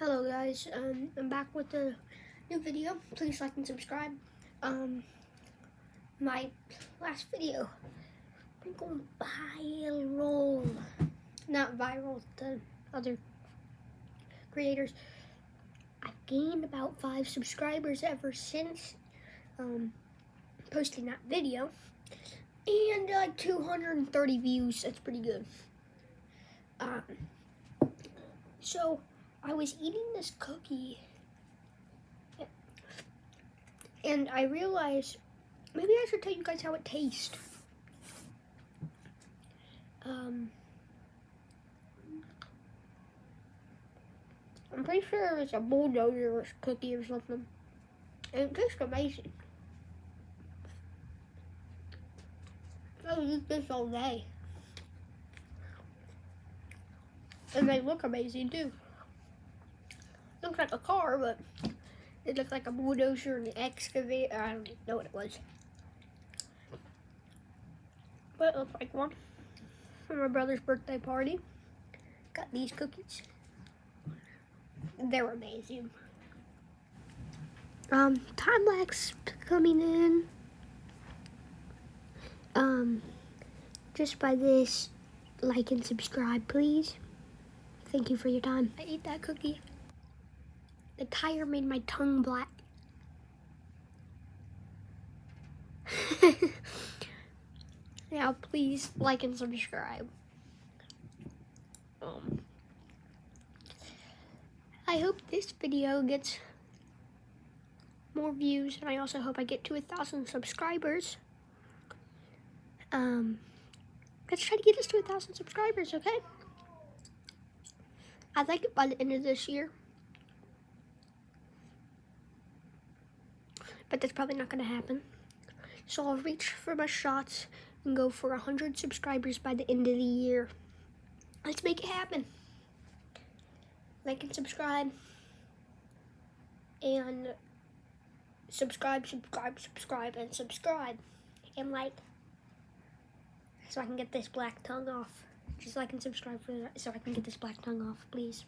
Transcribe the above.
Hello guys, I'm back with a new video. Please like and subscribe. My last video been going viral. Not viral to other creators. I've gained about 5 subscribers ever since posting that video. And like 230 views, that's pretty good. So I was eating this cookie and I realized maybe I should tell you guys how it tastes. I'm pretty sure it's a bulldozer cookie or something. And it tastes amazing. I'll eat this all day. And they look amazing too. Looks like a car, but it looks like a bulldozer and an excavator. I don't even know what it was. But it looked like one. For my brother's birthday party. Got these cookies. They're amazing. Time lapse coming in. Just by this, like and subscribe, please. Thank you for your time. I ate that cookie. The tire made my tongue black. Now, please like and subscribe. I hope this video gets more views, and I also hope I get to 1,000 subscribers. Let's try to get us to 1,000 subscribers, okay? I'd like it by the end of this year. But that's probably not going to happen. So I'll reach for my shots and go for 100 subscribers by the end of the year. Let's make it happen. Like and subscribe. And subscribe, and subscribe. And like. So I can get this black tongue off. Just like and subscribe so I can get this black tongue off, please.